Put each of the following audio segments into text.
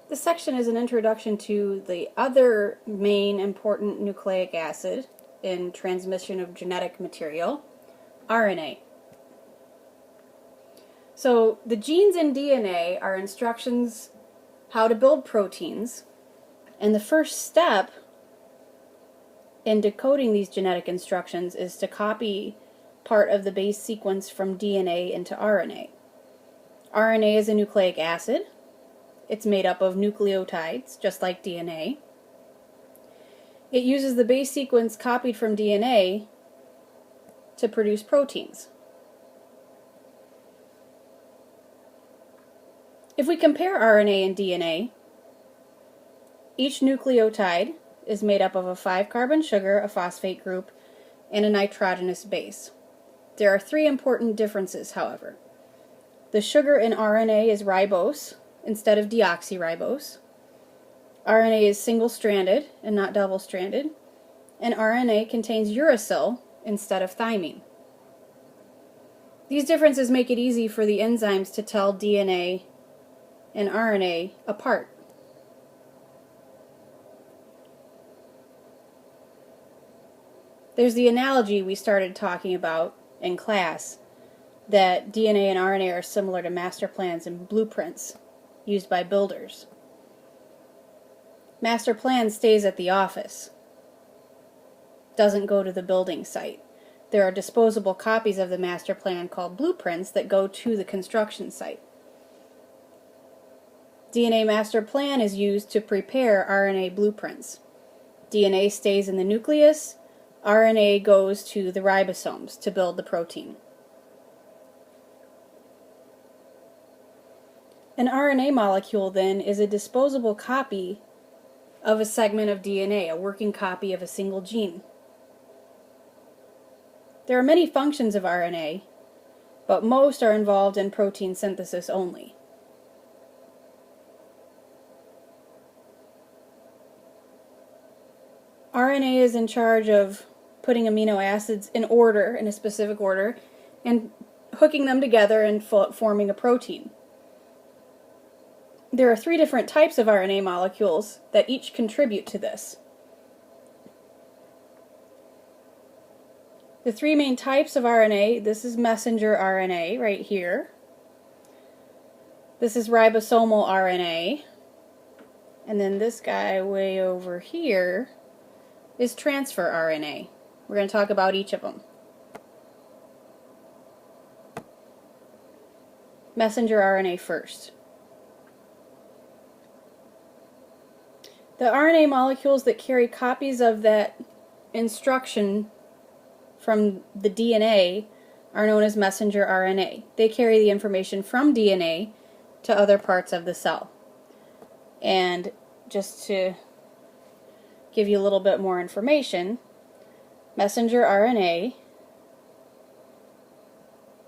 This section is an introduction to the other main important nucleic acid in transmission of genetic material, RNA. So the genes in DNA are instructions how to build proteins, and the first step in decoding these genetic instructions is to copy part of the base sequence from DNA into RNA. RNA is a nucleic acid. It's made up of nucleotides, just like DNA. It uses the base sequence copied from DNA to produce proteins. If we compare RNA and DNA, each nucleotide is made up of a 5-carbon sugar, a phosphate group, and a nitrogenous base. There are 3 important differences, however. The sugar in RNA is ribose instead of deoxyribose. RNA is single-stranded and not double-stranded, and RNA contains uracil instead of thymine. These differences make it easy for the enzymes to tell DNA and RNA apart. There's the analogy we started talking about in class that DNA and RNA are similar to master plans and blueprints used by builders. Master plan stays at the office, doesn't go to the building site. There are disposable copies of the master plan called blueprints that go to the construction site. DNA master plan is used to prepare RNA blueprints. DNA stays in the nucleus, RNA goes to the ribosomes to build the protein. An RNA molecule, then, is a disposable copy of a segment of DNA, a working copy of a single gene. There are many functions of RNA, but most are involved in protein synthesis only. RNA is in charge of putting amino acids in order, in a specific order, and hooking them together and forming a protein. There are 3 different types of RNA molecules that each contribute to this. The 3 main types of RNA, this is messenger RNA right here. This is ribosomal RNA. And then this guy way over here is transfer RNA. We're going to talk about each of them. Messenger RNA first. The RNA molecules that carry copies of that instruction from the DNA are known as messenger RNA. They carry the information from DNA to other parts of the cell. And just to give you a little bit more information, messenger RNA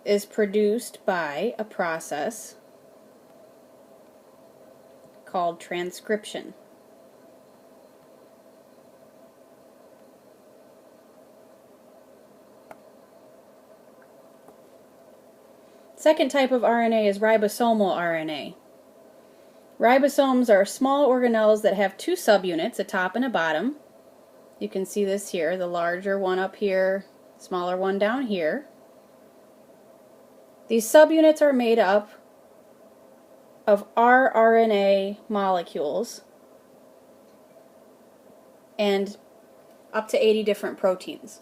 is produced by a process called transcription. Second type of RNA is ribosomal RNA. Ribosomes are small organelles that have 2 subunits, a top and a bottom. You can see this here, the larger one up here, smaller one down here. These subunits are made up of rRNA molecules and up to 80 different proteins.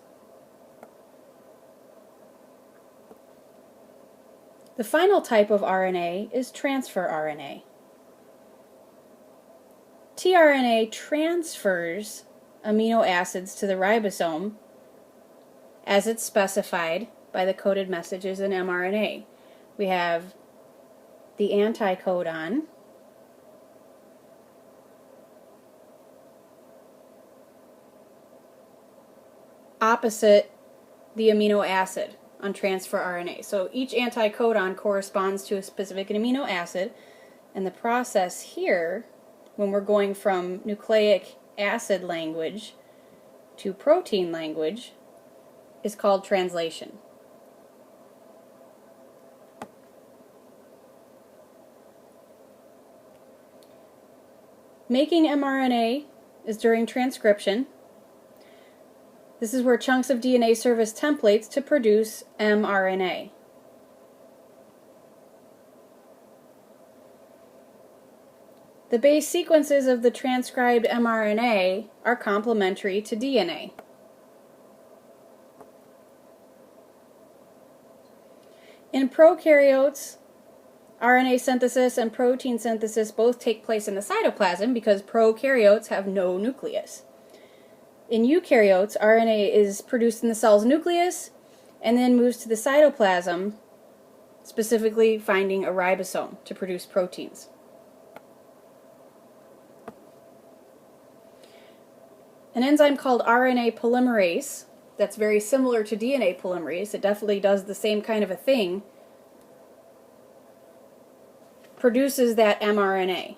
The final type of RNA is transfer RNA. tRNA transfers amino acids to the ribosome as it's specified by the coded messages in mRNA. We have the anticodon, opposite the amino acid on transfer RNA. So each anticodon corresponds to a specific amino acid, and the process here, when we're going from nucleic acid language to protein language, is called translation. Making mRNA is during transcription. This is where chunks of DNA serve as templates to produce mRNA. The base sequences of the transcribed mRNA are complementary to DNA. In prokaryotes, RNA synthesis and protein synthesis both take place in the cytoplasm because prokaryotes have no nucleus. In eukaryotes, RNA is produced in the cell's nucleus and then moves to the cytoplasm, specifically finding a ribosome to produce proteins. An enzyme called RNA polymerase, that's very similar to DNA polymerase, it definitely does the same kind of a thing, produces that mRNA.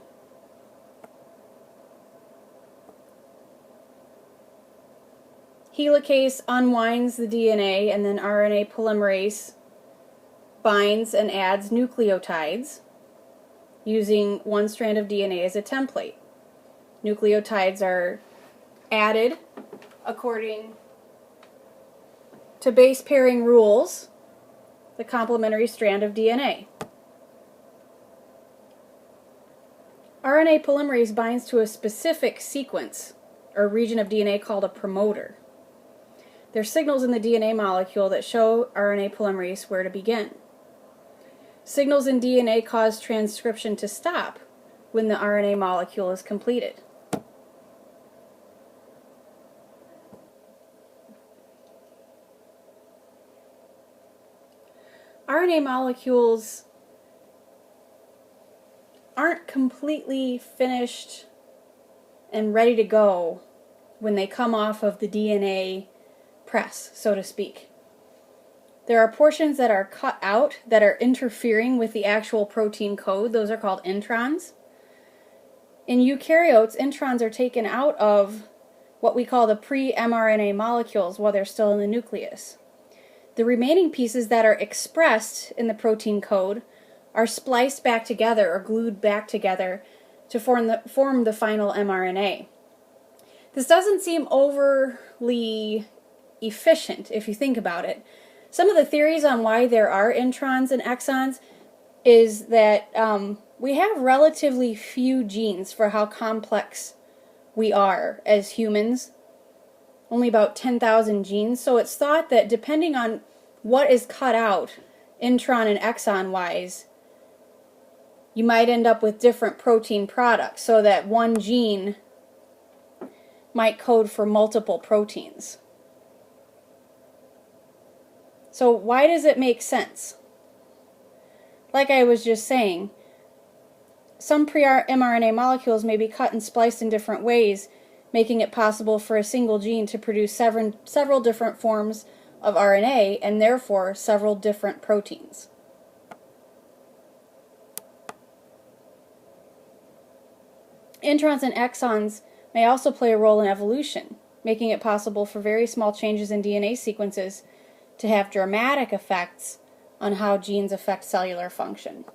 Helicase unwinds the DNA and then RNA polymerase binds and adds nucleotides using one strand of DNA as a template. Nucleotides are added according to base pairing rules, the complementary strand of DNA. RNA polymerase binds to a specific sequence or region of DNA called a promoter. There are signals in the DNA molecule that show RNA polymerase where to begin. Signals in DNA cause transcription to stop when the RNA molecule is completed. RNA molecules aren't completely finished and ready to go when they come off of the DNA press, so to speak. There are portions that are cut out that are interfering with the actual protein code. Those are called introns. In eukaryotes, introns are taken out of what we call the pre-mRNA molecules while they're still in the nucleus. The remaining pieces that are expressed in the protein code are spliced back together or glued back together to form the final mRNA. This doesn't seem overly efficient if you think about it. Some of the theories on why there are introns and exons is that we have relatively few genes for how complex we are as humans. Only about 10,000 genes, so it's thought that depending on what is cut out, intron and exon wise, you might end up with different protein products, so that one gene might code for multiple proteins. So why does it make sense? Like I was just saying, some pre-mRNA molecules may be cut and spliced in different ways, making it possible for a single gene to produce several different forms of RNA and therefore several different proteins. Introns and exons may also play a role in evolution, making it possible for very small changes in DNA sequences to have dramatic effects on how genes affect cellular function.